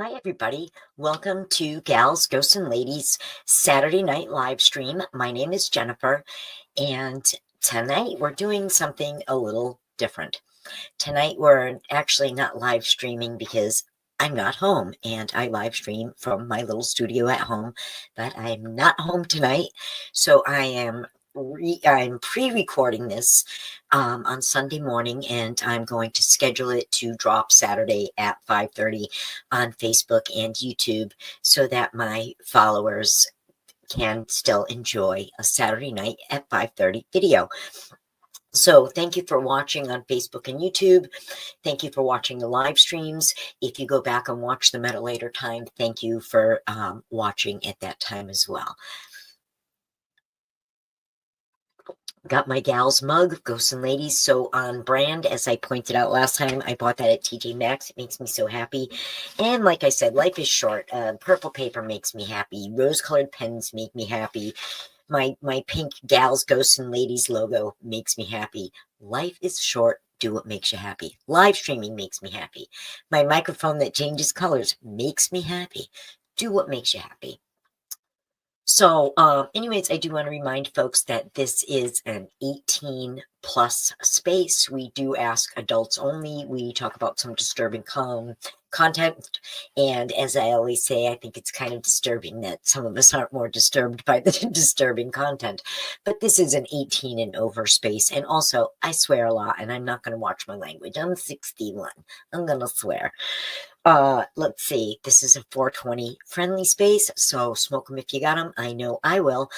Hi, everybody. Welcome to Gals, Ghosts, and Ladies Saturday night live stream. My name is Jennifer, and tonight we're doing something a little different. Tonight we're actually not live streaming because I'm not home, and I live stream from my little studio at home, but I'm not home tonight, so I'm pre-recording this on Sunday morning, and I'm going to schedule it to drop Saturday at 5:30 on Facebook and YouTube so that my followers can still enjoy a Saturday night at 5:30 video. So thank you for watching on Facebook and YouTube. Thank you for watching the live streams. If you go back and watch them at a later time, thank you for watching at that time as well. Got my gal's mug, Ghosts and Ladies, so on brand. As I pointed out last time, I bought that at TJ Maxx. It makes me so happy. And like I said, life is short. Purple paper makes me happy. Rose-colored pens make me happy. My pink Gals, Ghosts, and Ladies logo makes me happy. Life is short. Do what makes you happy. Live streaming makes me happy. My microphone that changes colors makes me happy. Do what makes you happy. So, anyways, I do want to remind folks that this is an 18 plus space. We do ask adults only. We talk about some disturbing content. And as I always say, I think it's kind of disturbing that some of us aren't more disturbed by the disturbing content. But this is an 18 and over space. And also, I swear a lot, and I'm not going to watch my language. I'm 61. I'm going to swear. Let's see. This is a 420 friendly space, so smoke them if you got them. I know I will.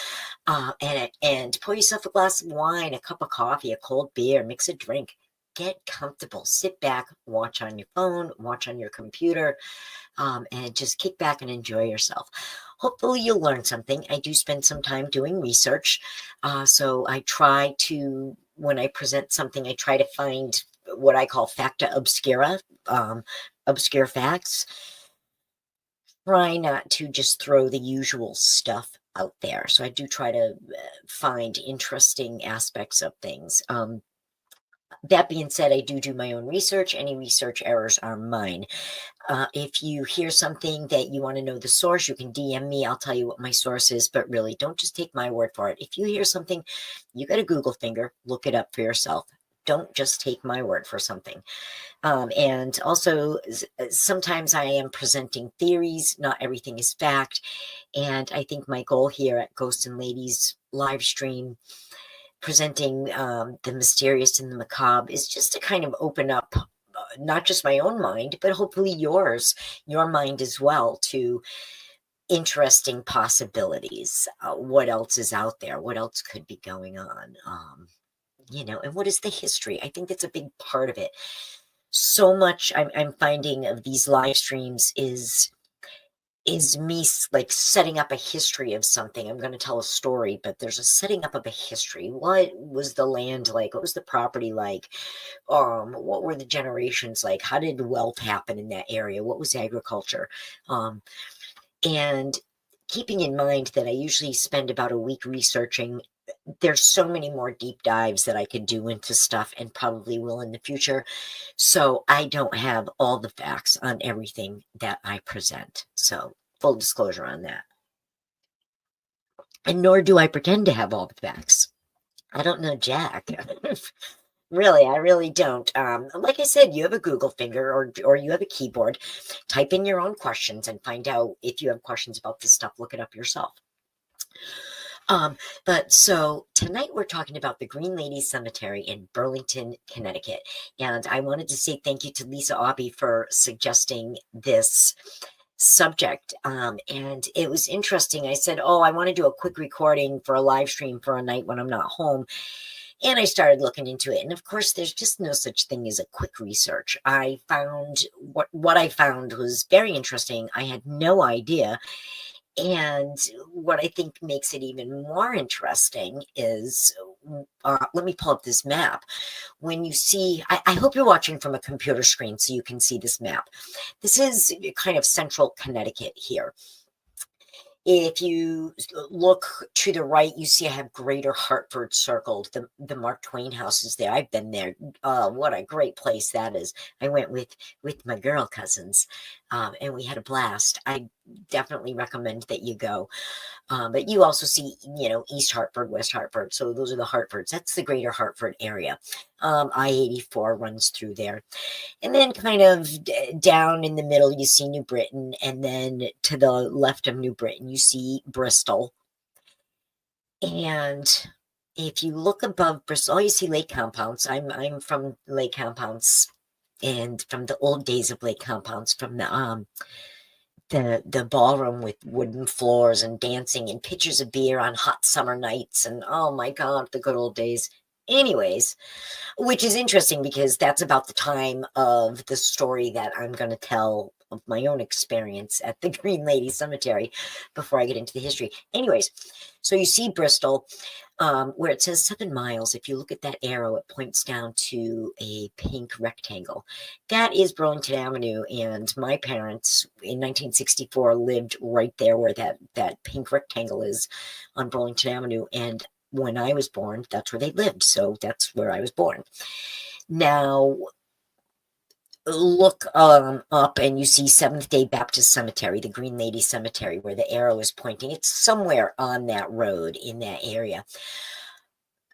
And pour yourself a glass of wine, a cup of coffee, a cold beer, mix a drink. Get comfortable. Sit back, watch on your phone, watch on your computer, and just kick back and enjoy yourself. Hopefully you'll learn something. I do spend some time doing research, so I try to, when I present something, I try to find what I call facta obscura, obscure facts. Try not to just throw the usual stuff out there. So I do try to find interesting aspects of things. That being said, I do my own research. Any research errors are mine. If you hear something that you want to know the source, you can DM me. I'll tell you what my source is, but really don't just take my word for it. If you hear something, you got a Google finger, look it up for yourself. Don't just take my word for something. And also, sometimes I am presenting theories. Not everything is fact. And I think my goal here at Ghosts and Ladies live stream, presenting the mysterious and the macabre, is just to kind of open up not just my own mind, but hopefully your mind as well, to interesting possibilities. What else is out there? What else could be going on? And what is the history? I think that's a big part of it. So much I'm finding of these live streams is me like setting up a history of something. I'm going to tell a story, but there's a setting up of a history. What was the land like? What was the property like? What were the generations like? How did wealth happen in that area? What was agriculture? And keeping in mind that I usually spend about a week researching, there's so many more deep dives that I could do into stuff, and probably will in the future. So I don't have all the facts on everything that I present. So full disclosure on that. And nor do I pretend to have all the facts. I don't know jack. Really, I really don't. Like I said, you have a Google finger, or you have a keyboard. Type in your own questions and find out if you have questions about this stuff. Look it up yourself. But so tonight we're talking about the Green Ladies Cemetery in Burlington, Connecticut. And I wanted to say thank you to Lisa Aubie for suggesting this subject. And it was interesting. I said, I want to do a quick recording for a live stream for a night when I'm not home. And I started looking into it. And of course, there's just no such thing as a quick research. I found what I found was very interesting. I had no idea. And what I think makes it even more interesting is, let me pull up this map. When you see, I hope you're watching from a computer screen so you can see this map. This is kind of central Connecticut here. If you look to the right, you see I have Greater Hartford circled. The Mark Twain house is there. I've been there. What a great place that is. I went with my girl cousins, and we had a blast. I definitely recommend that you go. But you also see, East Hartford, West Hartford. So those are the Hartfords. That's the Greater Hartford area. I-84 runs through there. And then kind of down in the middle, you see New Britain. And then to the left of New Britain, you see Bristol. And if you look above Bristol, you see lake compounds. I'm from lake compounds, and from the old days of lake compounds, from the ballroom with wooden floors and dancing and pitchers of beer on hot summer nights, and oh my God, the good old days. Anyways, which is interesting because that's about the time of the story that I'm going to tell of my own experience at the Green Lady Cemetery before I get into the history. Anyways, so you see Bristol, where it says 7 miles. If you look at that arrow, it points down to a pink rectangle. That is Burlington Avenue, and my parents in 1964 lived right there where that pink rectangle is on Burlington Avenue, and when I was born, that's where they lived. So that's where I was born. Now, look up and you see Seventh-day Baptist Cemetery, the Green Lady Cemetery, where the arrow is pointing. It's somewhere on that road in that area.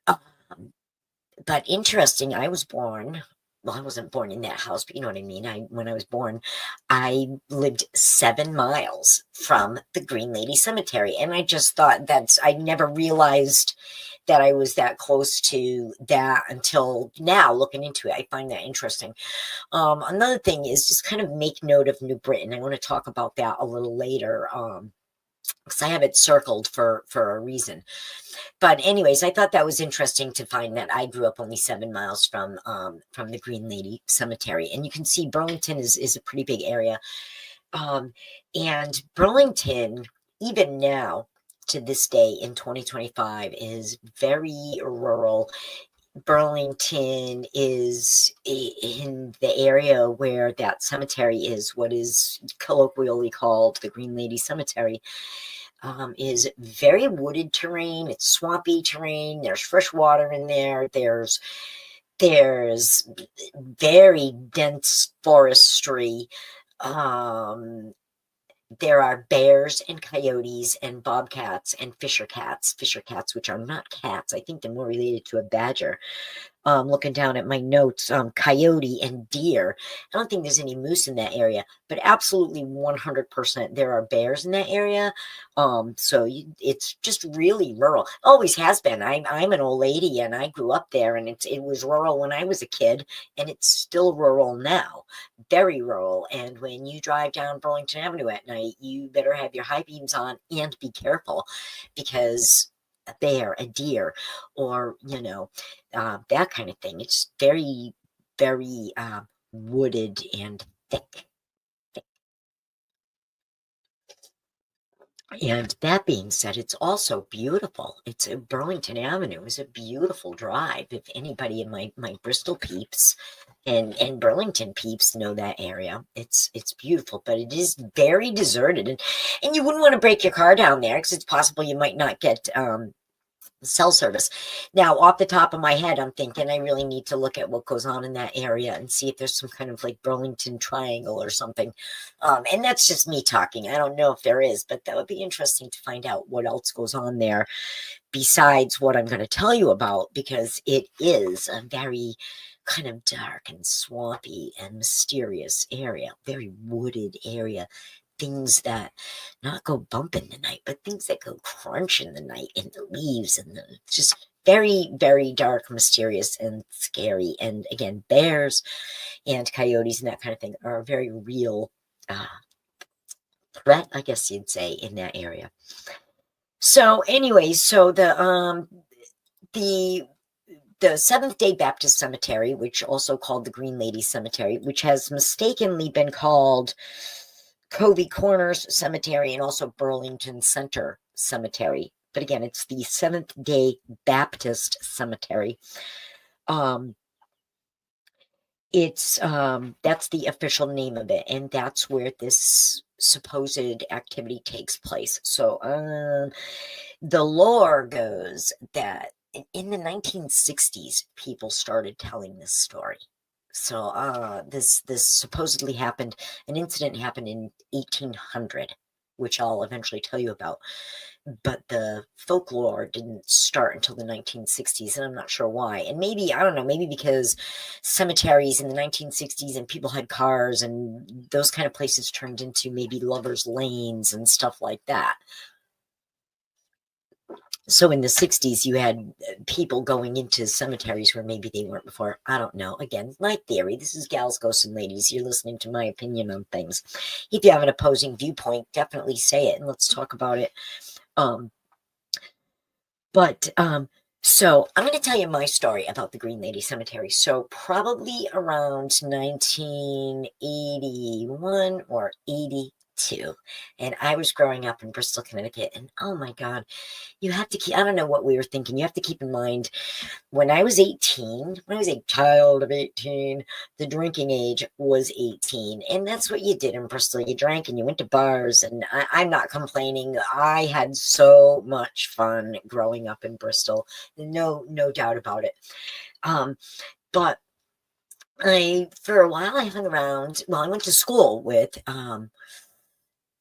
But interesting, I was born, well, I wasn't born in that house, but you know what I mean. When I was born, I lived 7 miles from the Green Lady Cemetery. And I just thought I never realized that I was that close to that until now, looking into it. I find that interesting. Another thing is just kind of make note of New Britain. I want to talk about that a little later, because I have it circled for a reason. But anyways, I thought that was interesting to find that I grew up only 7 miles from the Green Lady Cemetery. And you can see Burlington is a pretty big area. And Burlington, even now, to this day in 2025, is very rural. Burlington is in the area where that cemetery is, what is colloquially called the Green Lady Cemetery. Is very wooded terrain. It's swampy terrain. There's fresh water in there. There's very dense forestry. There are bears and coyotes and bobcats and fisher cats, which are not cats. I think they're more related to a badger. Looking down at my notes, coyote and deer. I don't think there's any moose in that area, but absolutely 100% there are bears in that area. So it's just really rural. Always has been. I'm an old lady and I grew up there, and it was rural when I was a kid, and it's still rural now. Very rural. And when you drive down Burlington Avenue at night, you better have your high beams on and be careful, because a bear, a deer, or that kind of thing. It's very, very wooded and thick. And that being said, it's also beautiful. It's Burlington Avenue is a beautiful drive. If anybody in my Bristol peeps and Burlington peeps know that area, it's beautiful, but it is very deserted, and you wouldn't want to break your car down there because it's possible you might not get cell service. Now, off the top of my head, I'm thinking I really need to look at what goes on in that area and see if there's some kind of like Burlington Triangle or something. And that's just me talking. I don't know if there is, but that would be interesting to find out what else goes on there besides what I'm going to tell you about, because it is a very kind of dark and swampy and mysterious area, very wooded area. Things that not go bump in the night, but things that go crunch in the night, in the leaves, and just very, very dark, mysterious, and scary. And again, bears and coyotes and that kind of thing are a very real threat, I guess you'd say, in that area. So anyways, so the Seventh-day Baptist Cemetery, which also called the Green Lady Cemetery, which has mistakenly been called Covey Corners Cemetery and also Burlington Center Cemetery. But again, it's the Seventh-day Baptist Cemetery. It's that's the official name of it, and that's where this supposed activity takes place. So the lore goes that in the 1960s people started telling this story. So this supposedly happened, an incident happened in 1800, which I'll eventually tell you about. But the folklore didn't start until the 1960s, and I'm not sure why. And maybe, I don't know, maybe because cemeteries in the 1960s and people had cars, and those kind of places turned into maybe lovers' lanes and stuff like that. So in the 60s, you had people going into cemeteries where maybe they weren't before. I don't know. Again, my theory. This is Gals, Ghosts, and Ladies. You're listening to my opinion on things. If you have an opposing viewpoint, definitely say it and let's talk about it. So I'm going to tell you my story about the Green Lady Cemetery. So probably around 1981 or 82. And I was growing up in Bristol, Connecticut. And oh my God, you have to keep, I don't know what we were thinking. You have to keep in mind when I was 18, when I was a child of 18, the drinking age was 18. And that's what you did in Bristol. You drank and you went to bars. And I'm not complaining. I had so much fun growing up in Bristol. No doubt about it. But for a while, I hung around. Well, I went to school with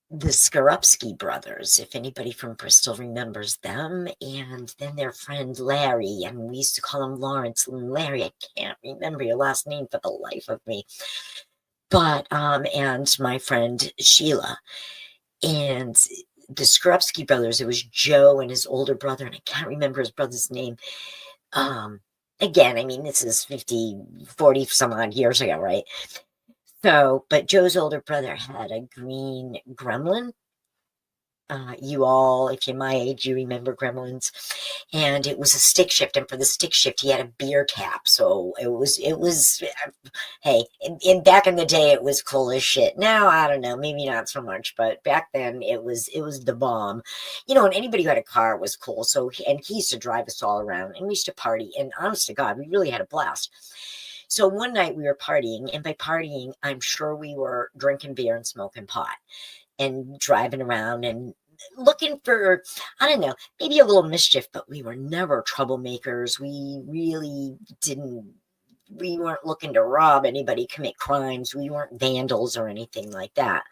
the Skorupski brothers, if anybody from Bristol remembers them, and then their friend Larry, and we used to call him Lawrence and Larry. I can't remember your last name for the life of me. But, and my friend Sheila, and the Skorupski brothers, it was Joe and his older brother, and I can't remember his brother's name. Again, I mean, this is 50, 40 some odd years ago, right? So, but Joe's older brother had a green gremlin. You all, if you're my age, you remember Gremlins. And it was a stick shift. And for the stick shift, he had a beer cap. So hey, in back in the day, it was cool as shit. Now, I don't know, maybe not so much, but back then it was the bomb. You know, and anybody who had a car was cool. So, and he used to drive us all around and we used to party. And honest to God, we really had a blast. So one night we were partying, and by partying, I'm sure we were drinking beer and smoking pot and driving around and looking for, I don't know, maybe a little mischief, but we were never troublemakers. We weren't looking to rob anybody, commit crimes. We weren't vandals or anything like that,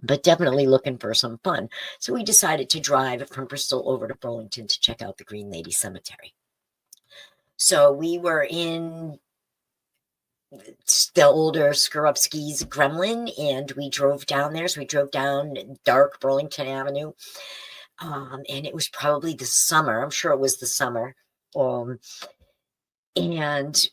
but definitely looking for some fun. So we decided to drive from Bristol over to Burlington to check out the Green Lady Cemetery. So we were in the older Skorupski's Gremlin, and we drove down there. So we drove down dark Burlington Avenue, and it was probably the summer. I'm sure it was the summer. And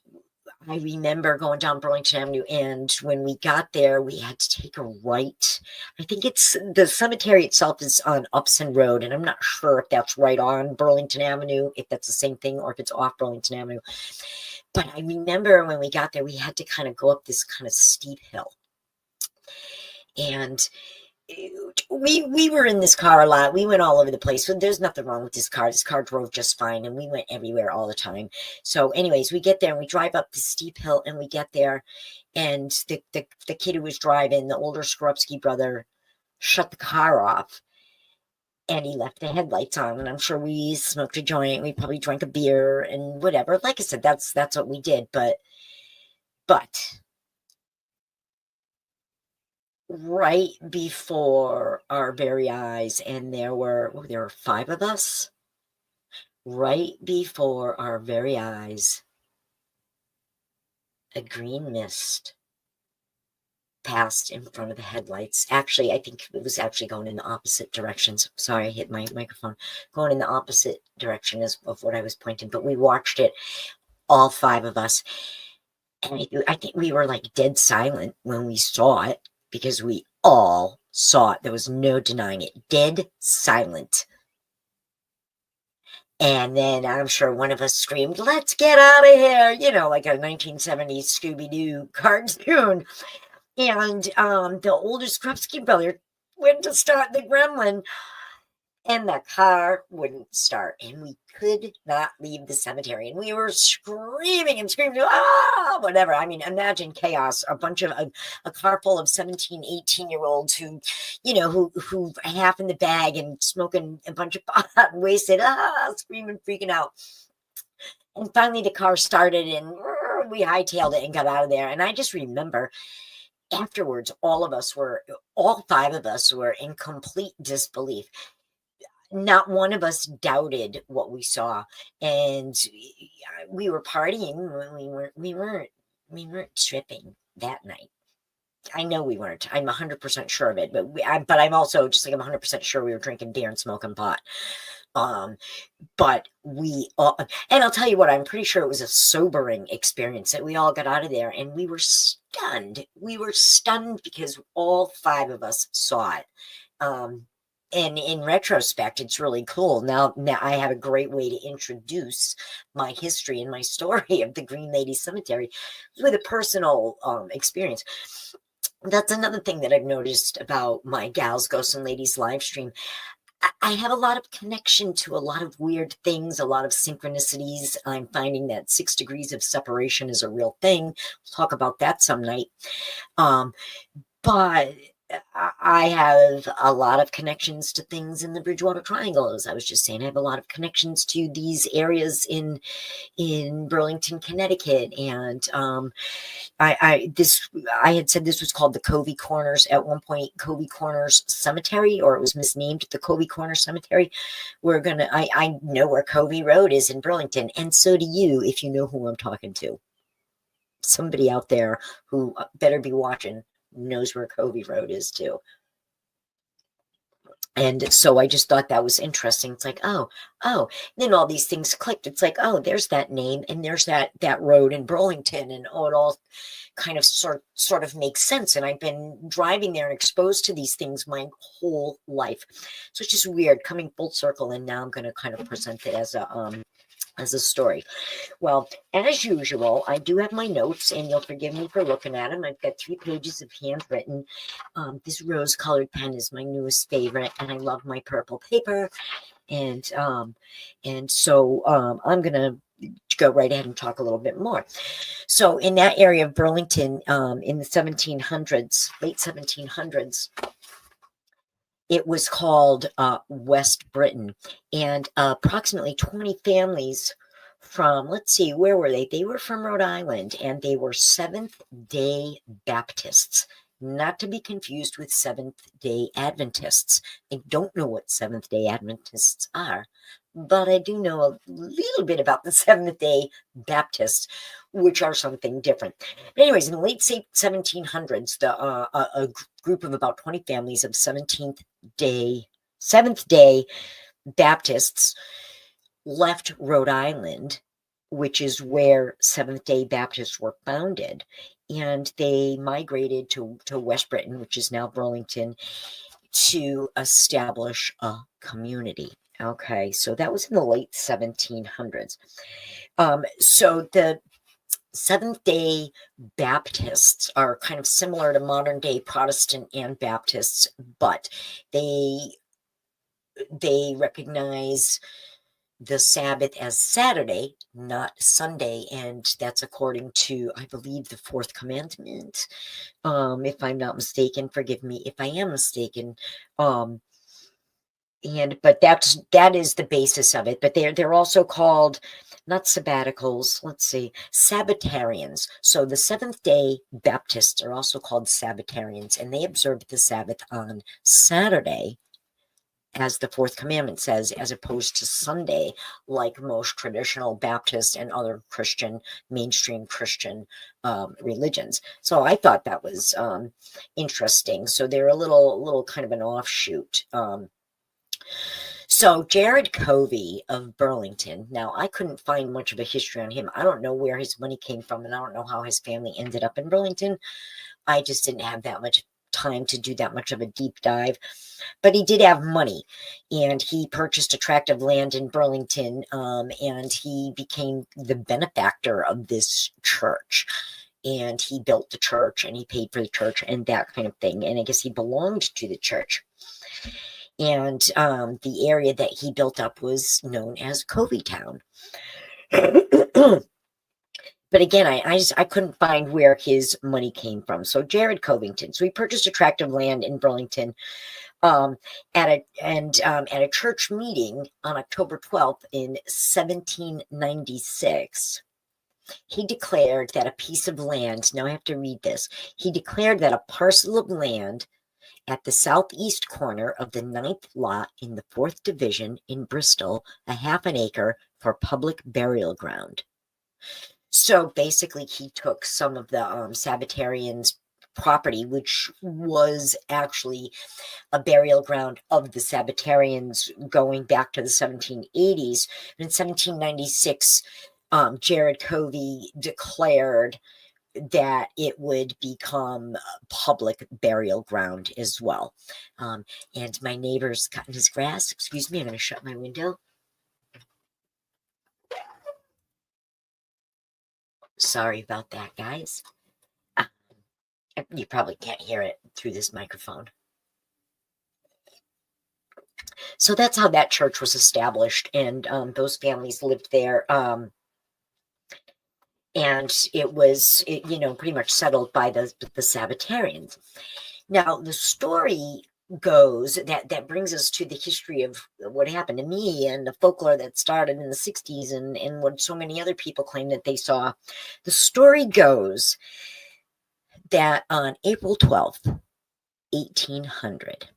I remember going down Burlington Avenue, and when we got there, we had to take a right. I think it's the cemetery itself is on Upson Road, and I'm not sure if that's right on Burlington Avenue, if that's the same thing, or if it's off Burlington Avenue. But I remember when we got there, we had to kind of go up this kind of steep hill. And we were in this car a lot. We went all over the place. So there's nothing wrong with this car. This car drove just fine, and we went everywhere all the time. So anyways, we get there and we drive up the steep hill, and we get there, and the kid who was driving, the older Skorupski brother, shut the car off. And he left the headlights on, and I'm sure we smoked a joint. We probably drank a beer and whatever. Like I said, that's what we did. But right before our very eyes, and there were 5 of us. Right before our very eyes, a green mist passed in front of the headlights. Actually, I think it was actually going in the opposite directions. Sorry, I hit my microphone. Going in the opposite direction of what I was pointing, but we watched it, all 5 of us. And I think we were like dead silent when we saw it, because we all saw it. There was no denying it. Dead silent. And then I'm sure one of us screamed, "Let's get out of here," you know, like a 1970s Scooby-Doo cartoon. And the oldest Krupski brother went to start the gremlin, and the car wouldn't start, and we could not leave the cemetery, and we were screaming and screaming, ah, whatever. I mean, imagine chaos. A bunch of a car full of 17, 18-year-olds who, who half in the bag and smoking a bunch of pot and wasted, screaming, freaking out. And finally the car started, and we hightailed it and got out of there. And I just remember afterwards, all five of us were in complete disbelief. Not one of us doubted what we saw, and we were partying. We weren't tripping that night. I know we weren't. I'm 100% sure of it, but I'm also just like I'm 100% sure we were drinking beer and smoking pot. But we all, and I'll tell you what, I'm pretty sure it was a sobering experience that we all got out of there, and we were stunned. We were stunned because all five of us saw it. And in retrospect, it's really cool. Now I have a great way to introduce my history and my story of the Green Lady Cemetery with a personal experience. That's another thing that I've noticed about my Gals, Ghosts, and Ladies live stream. I have a lot of connection to a lot of weird things, a lot of synchronicities. I'm finding that 6 degrees of separation is a real thing. We'll talk about that some night. But I have a lot of connections to things in the Bridgewater Triangle. As I was just saying, I have a lot of connections to these areas in Burlington, Connecticut. And I had said this was called the Covey Corners at one point, Covey Corners Cemetery, or it was misnamed the Covey Corners Cemetery. I know where Covey Road is in Burlington, and so do you, if you know who I'm talking to. Somebody out there who better be watching knows where Covey Road is too. And so I just thought that was interesting. It's like, oh, then all these things clicked. It's like, oh, there's that name, and there's that road in Burlington, and it all kind of sort of makes sense. And I've been driving there and exposed to these things my whole life. So it's just weird coming full circle, and now I'm going to kind of present it as a story. Well, as usual, I do have my notes, and you'll forgive me for looking at them. I've got 3 pages of handwritten. This rose-colored pen is my newest favorite, and I love my purple paper. And so I'm going to go right ahead and talk a little bit more. So in that area of Burlington, in the 1700s, late 1700s, it was called West Britain, and approximately 20 families from, let's see, where were they? They were from Rhode Island, and they were Seventh-day Baptists, not to be confused with Seventh-day Adventists. I don't know what Seventh-day Adventists are, but I do know a little bit about the Seventh-day Baptists, which are something different. But anyways, in the late 1700s, a group of about 20 families of Seventh-day Baptists left Rhode Island, which is where Seventh-day Baptists were founded, and they migrated to West Britain, which is now Burlington, to establish a community. Okay, so that was in the late 1700s. So the Seventh-day Baptists are kind of similar to modern-day Protestant and Baptists, but they recognize the Sabbath as Saturday, not Sunday, and that's according to, I believe, the 4th commandment. If I'm not mistaken, forgive me if I am mistaken. But that is the basis of it. But they're also called not sabbaticals. Let's see, Sabbatarians. So the Seventh-day Baptists are also called Sabbatarians, and they observe the Sabbath on Saturday, as the 4th commandment says, as opposed to Sunday, like most traditional Baptist and other mainstream Christian religions. So I thought that was interesting. So they're a little kind of an offshoot. So Jared Covey of Burlington, now I couldn't find much of a history on him. I don't know where his money came from, and I don't know how his family ended up in Burlington. I just didn't have that much time to do that much of a deep dive. But he did have money, and he purchased a tract of land in Burlington, and he became the benefactor of this church. And he built the church, and he paid for the church, and that kind of thing. And I guess he belonged to the church. And the area that he built up was known as Coveytown. But again, I couldn't find where his money came from. So Jared Covington. So he purchased a tract of land in Burlington at a church meeting on October 12th in 1796. He declared that a piece of land, now I have to read this, he declared that a parcel of land at the southeast corner of the 9th lot in the 4th Division in Bristol, a half an acre for public burial ground. So basically, he took some of the Sabbatarians' property, which was actually a burial ground of the Sabbatarians going back to the 1780s. In 1796, Jared Covey declared that it would become public burial ground as well. And my neighbor's cutting his grass. Excuse me, I'm going to shut my window. Sorry about that, guys. You probably can't hear it through this microphone. So that's how that church was established, and those families lived there. And it was, pretty much settled by the Sabbatarians. Now, the story goes that brings us to the history of what happened to me and the folklore that started in the 60s and what so many other people claim that they saw. The story goes that on April 12th, 1800,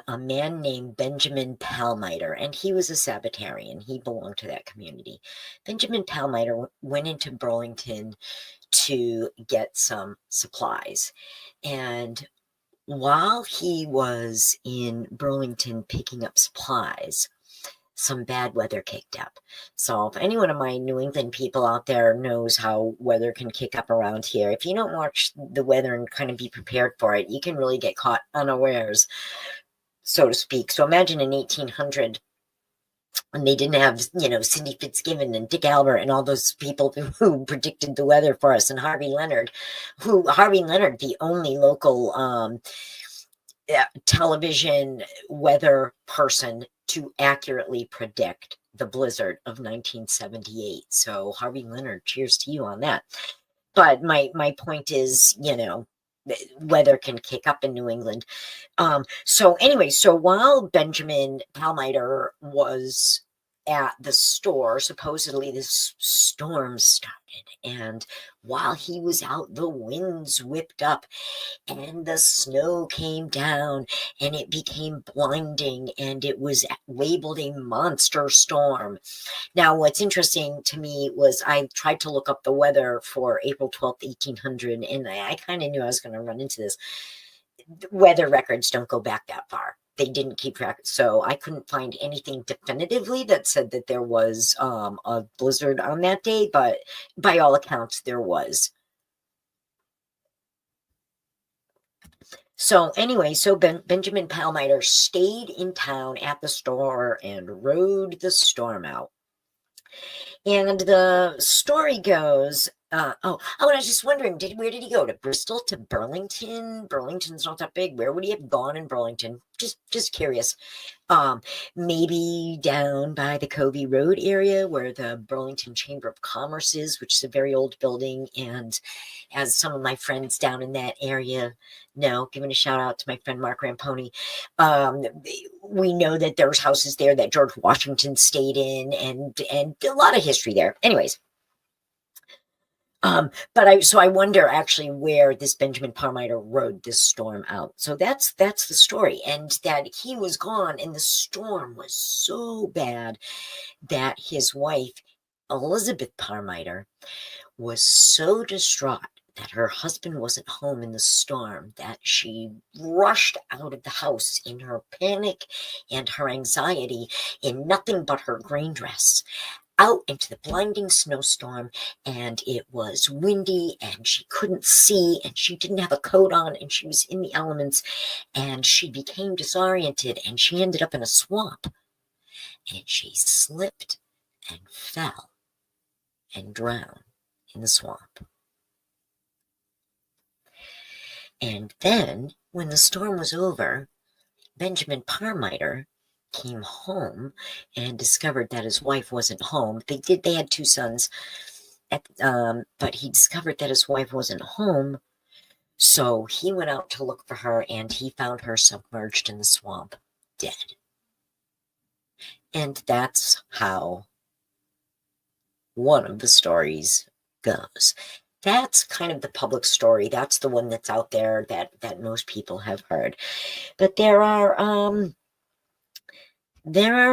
a man named Benjamin Palmiter, and he was a Sabbatarian. He belonged to that community. Benjamin Palmiter went into Burlington to get some supplies. And while he was in Burlington picking up supplies, some bad weather kicked up. So if anyone of my New England people out there knows how weather can kick up around here, if you don't watch the weather and kind of be prepared for it, you can really get caught unawares, so to speak. So imagine in 1800, and they didn't have, Cindy Fitzgibbon and Dick Albert and all those people who predicted the weather for us, and Harvey Leonard, the only local television weather person to accurately predict the blizzard of 1978. So Harvey Leonard, cheers to you on that. But my point is, weather can kick up in New England. So anyway, so while Benjamin Palmiter was at the store, supposedly this storm started, and while he was out, the winds whipped up and the snow came down and it became blinding, and it was labeled a monster storm. Now, what's interesting to me was I tried to look up the weather for April 12th, 1800, and I kind of knew I was going to run into this. Weather records don't go back that far. They didn't keep track, so I couldn't find anything definitively that said that there was a blizzard on that day, but by all accounts, there was. So anyway, so Benjamin Palmiter stayed in town at the store and rode the storm out. And the story goes, and I was just wondering, where did he go? To Bristol? To Burlington? Burlington's not that big. Where would he have gone in Burlington? Just curious. Maybe down by the Covey Road area where the Burlington Chamber of Commerce is, which is a very old building. And as some of my friends down in that area know, giving a shout out to my friend Mark Ramponi, we know that there's houses there that George Washington stayed in, and a lot of history there. Anyways. So I wonder actually where this Benjamin Palmiter rode this storm out. So that's the story, and that he was gone, and the storm was so bad that his wife, Elizabeth Palmiter, was so distraught that her husband wasn't home in the storm that she rushed out of the house in her panic and her anxiety in nothing but her green dress, out into the blinding snowstorm, and it was windy and she couldn't see and she didn't have a coat on and she was in the elements, and she became disoriented and she ended up in a swamp, and she slipped and fell and drowned in the swamp. And then when the storm was over, Benjamin Parmiter came home and discovered that his wife wasn't home. They had 2 sons, but he discovered that his wife wasn't home. So he went out to look for her, and he found her submerged in the swamp, dead. And that's how one of the stories goes. That's kind of the public story. That's the one that's out there that most people have heard. But there are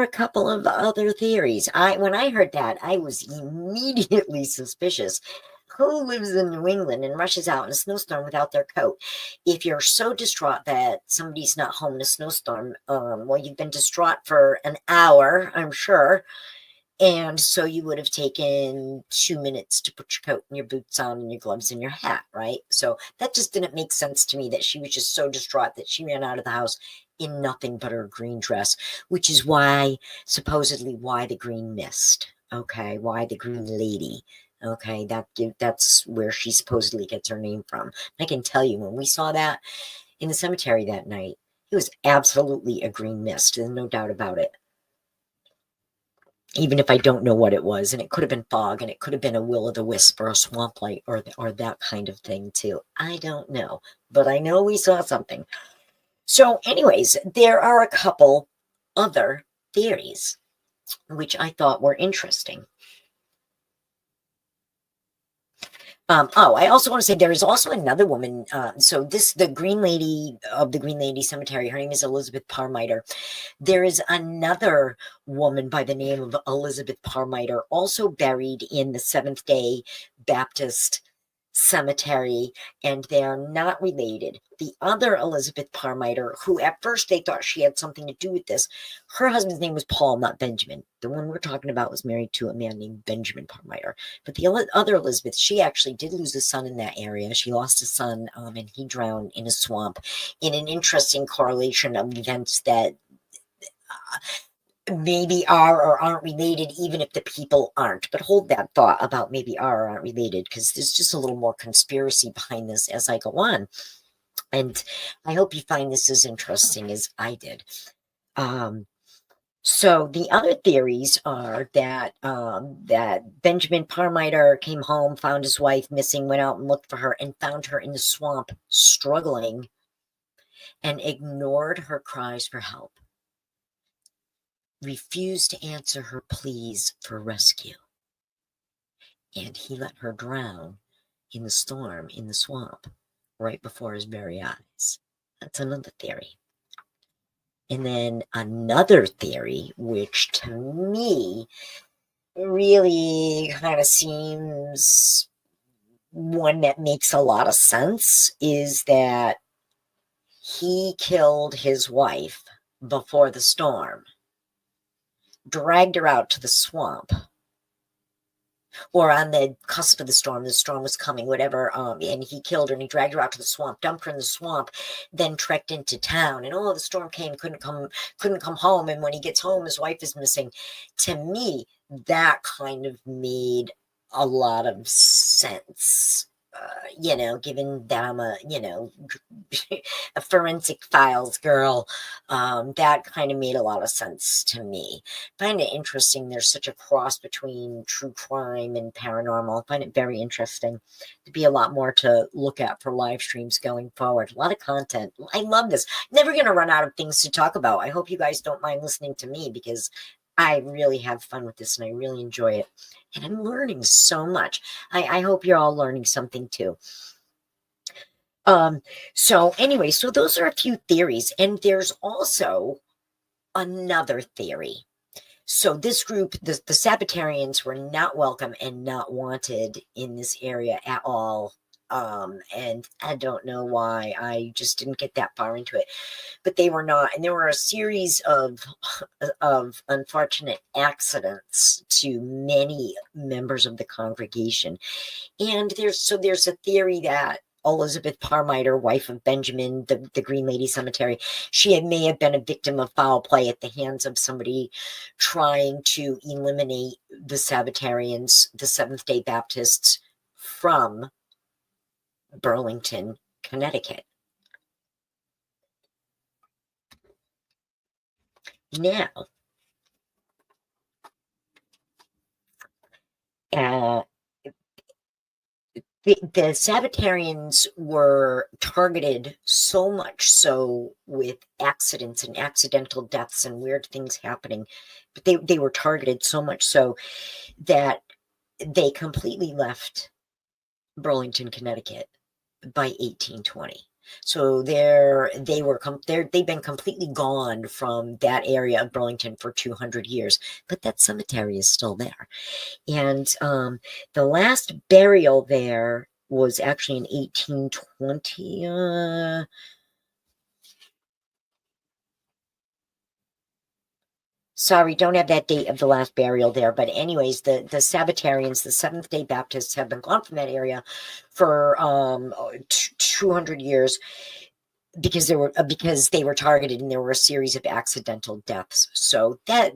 a couple of other theories. When I heard that, I was immediately suspicious. Who lives in New England and rushes out in a snowstorm without their coat? If you're so distraught that somebody's not home in a snowstorm, well, you've been distraught for an hour, I'm sure. And so you would have taken 2 minutes to put your coat and your boots on and your gloves and your hat, right? So that just didn't make sense to me, that she was just so distraught that she ran out of the house in nothing but her green dress, which is supposedly why the green mist, okay? Why the green lady, okay? That's where she supposedly gets her name from. I can tell you, when we saw that in the cemetery that night, it was absolutely a green mist. There's no doubt about it. Even if I don't know what it was, and it could have been fog, and it could have been a will-o'-the-wisp or a swamp light or that kind of thing too. I don't know, but I know we saw something. So anyways, there are a couple other theories which I thought were interesting. I also want to say there is also another woman. The Green Lady of the Green Lady Cemetery, her name is Elizabeth Parmiter. There is another woman by the name of Elizabeth Parmiter, also buried in the Seventh-day Baptist Cemetery, and they are not related. The other Elizabeth Parmiter, who at first they thought she had something to do with this, her husband's name was Paul, not Benjamin. The one we're talking about was married to a man named Benjamin Parmiter. But the other Elizabeth, she actually did lose a son in that area. She lost a son, and he drowned in a swamp, in an interesting correlation of events that maybe are or aren't related, even if the people aren't. But hold that thought about maybe are or aren't related, because there's just a little more conspiracy behind this as I go on. And I hope you find this as interesting as I did. So the other theories are that that Benjamin Parmiter came home, found his wife missing, went out and looked for her, and found her in the swamp struggling, and ignored her cries for help. Refused to answer her pleas for rescue. And he let her drown in the storm, in the swamp, right before his very eyes. That's another theory. And then another theory, which to me really kind of seems one that makes a lot of sense, is that he killed his wife before the storm, dragged her out to the swamp, or on the cusp of the storm was coming, whatever, and he killed her, and he dragged her out to the swamp, dumped her in the swamp, then trekked into town, and the storm came, couldn't come home, and when he gets home, his wife is missing. To me, that kind of made a lot of sense. Given that I'm a forensic files girl, that kind of made a lot of sense to me. I find it interesting. There's such a cross between true crime and paranormal. I find it very interesting. To be a lot more to look at for live streams going forward. A lot of content. I love this. Never going to run out of things to talk about. I hope you guys don't mind listening to me, because I really have fun with this and I really enjoy it. And I'm learning so much. I hope you're all learning something too. So anyway, so those are a few theories. And there's also another theory. So this group, the Sabbatarians, were not welcome and not wanted in this area at all. And I don't know why. I just didn't get that far into it. But they were not. And there were a series of unfortunate accidents to many members of the congregation. And there's a theory that Elizabeth Parmiter, wife of Benjamin, the Green Lady Cemetery, may have been a victim of foul play at the hands of somebody trying to eliminate the Sabbatarians, the Seventh-day Baptists, from Burlington, Connecticut. Now, uh, the Sabbatarians were targeted so much so with accidents and accidental deaths and weird things happening, but they were targeted so much so that they completely left Burlington, Connecticut by 1820. So they've been completely gone from that area of Burlington for 200 years, but that cemetery is still there. And the last burial there was actually in 1820. Sorry, don't have that date of the last burial there. But anyways, the Sabbatarians, the Seventh-day Baptists, have been gone from that area for 200 years because they were targeted and there were a series of accidental deaths. So that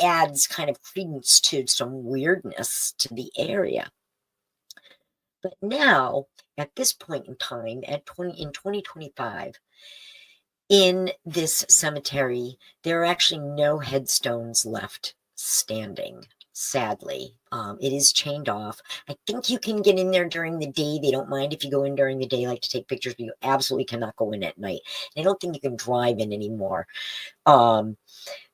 adds kind of credence to some weirdness to the area. But now, at this point in time, in 2025, in this cemetery, there are actually no headstones left standing. Sadly, it is chained off. I think you can get in there during the day. They don't mind if you go in during the day, like to take pictures, but you absolutely cannot go in at night. And I don't think you can drive in anymore.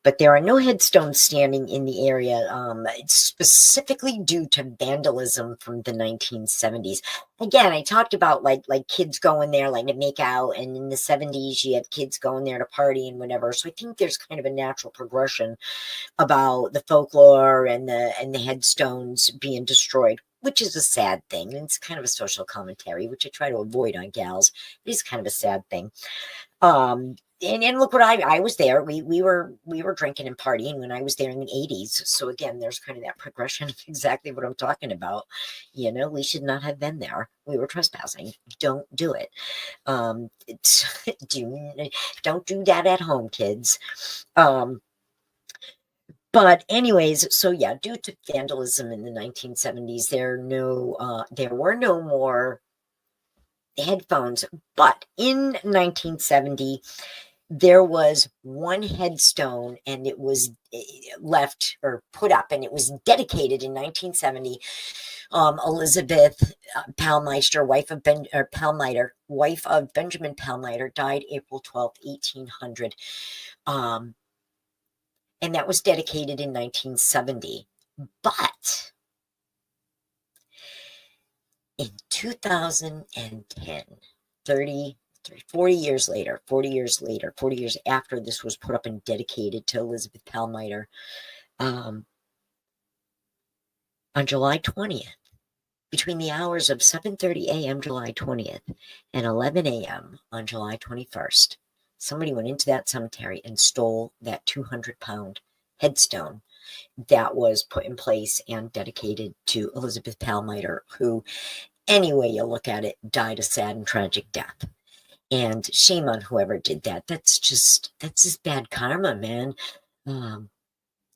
But there are no headstones standing in the area, specifically due to vandalism from the 1970s. Again, I talked about like kids going there like to make out, and in the 70s you had kids going there to party and whatever. So I think there's kind of a natural progression about the folklore and the headstones being destroyed, which is a sad thing. And it's kind of a social commentary, which I try to avoid on gals. It is kind of a sad thing. And look what I was there. We were drinking and partying when I was there in the 80s. So again, there's kind of that progression of exactly what I'm talking about. You know, we should not have been there. We were trespassing. Don't do it. Don't do that at home, kids. But anyways, so yeah, due to vandalism in the 1970s, there were no more headphones. But in 1970, there was one headstone, and it was left or put up, and it was dedicated in 1970. Elizabeth Palmeister, wife of Benjamin Palmiter, died April 12th, 1800. And that was dedicated in 1970. But in 2010, 40 years after this was put up and dedicated to Elizabeth Palmiter, on July 20th, between the hours of 7:30 a.m. July 20th and 11 a.m. on July 21st, somebody went into that cemetery and stole that 200-pound headstone that was put in place and dedicated to Elizabeth Palmiter, who, any way you look at it, died a sad and tragic death. And shame on whoever did that. That's just bad karma, man.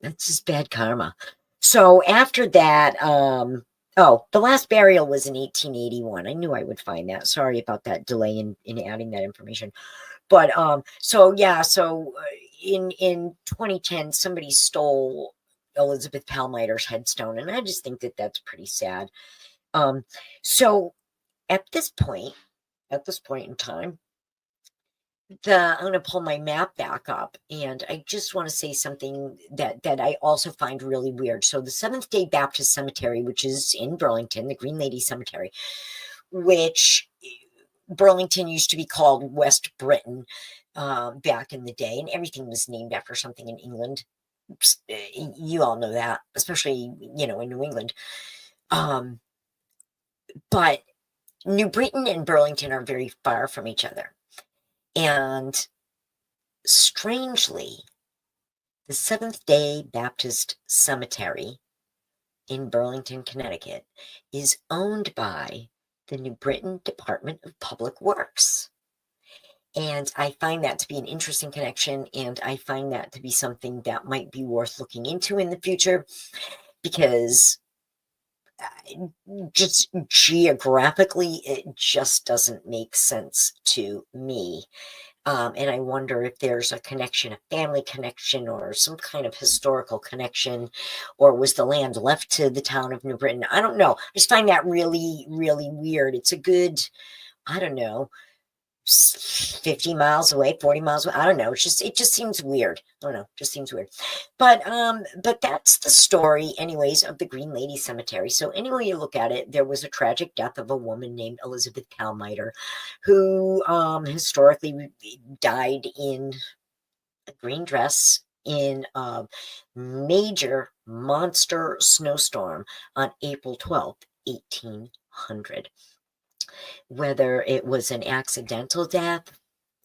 That's just bad karma. So after that, the last burial was in 1881. I knew I would find that. Sorry about that delay in adding that information. But in 2010, somebody stole Elizabeth Palmiter's headstone, and I just think that that's pretty sad. So at this point in time, I'm going to pull my map back up, and I just want to say something that I also find really weird. So the Seventh-day Baptist Cemetery, which is in Burlington, the Green Lady Cemetery, which Burlington used to be called West Britain back in the day, and everything was named after something in England. You all know that, especially, in New England. But New Britain and Burlington are very far from each other. And strangely, the Seventh-day Baptist Cemetery in Burlington, Connecticut, is owned by the New Britain Department of Public Works. And I find that to be an interesting connection, and I find that to be something that might be worth looking into in the future, because just geographically, it just doesn't make sense to me. And I wonder if there's a connection, a family connection, or some kind of historical connection, or was the land left to the town of New Britain? I don't know. I just find that really, really weird. It's a good, I don't know, 50 miles away, 40 miles away. I don't know. It just seems weird. I don't know. Just seems weird. But that's the story, anyways, of the Green Lady Cemetery. So anyway you look at it, there was a tragic death of a woman named Elizabeth Calmiter, who historically died in a green dress in a major monster snowstorm on April 12th, 1800. Whether it was an accidental death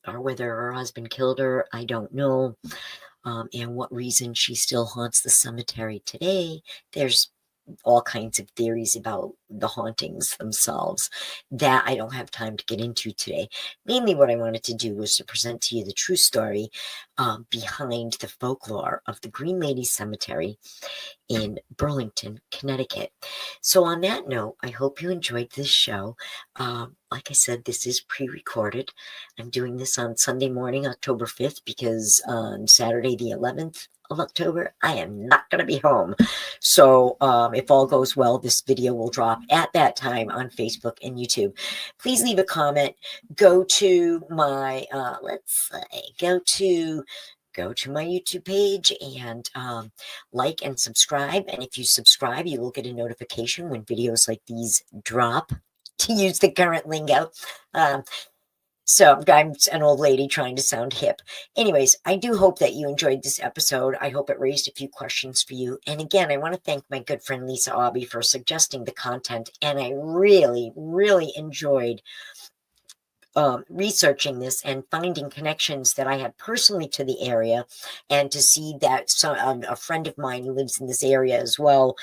or whether her husband killed her, I don't know. And what reason she still haunts the cemetery today. There's all kinds of theories about the hauntings themselves that I don't have time to get into today. Mainly what I wanted to do was to present to you the true story behind the folklore of the Green Lady Cemetery in Burlington, Connecticut. So on that note, I hope you enjoyed this show. Like I said, this is pre-recorded. I'm doing this on Sunday morning, October 5th, because on Saturday the 11th of October, I am not going to be home. So if all goes well, this video will drop at that time on Facebook and YouTube. Please leave a comment. Go to my, go to my YouTube page and like and subscribe. And if you subscribe, you will get a notification when videos like these drop, to use the current lingo. So I'm an old lady trying to sound hip. Anyways, I do hope that you enjoyed this episode. I hope it raised a few questions for you. And again, I want to thank my good friend Lisa Aubie for suggesting the content. And I really, really enjoyed researching this and finding connections that I had personally to the area, and to see that a friend of mine who lives in this area as well,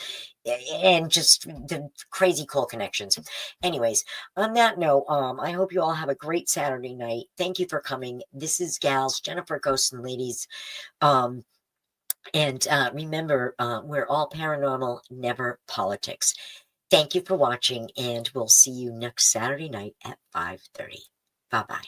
and just the crazy cool connections. Anyways, on that note, I hope you all have a great Saturday night. Thank you for coming. This is Gals, Jennifer Ghosts and Ladies. And remember, we're all paranormal, never politics. Thank you for watching, and we'll see you next Saturday night at 5:30. Bye-bye.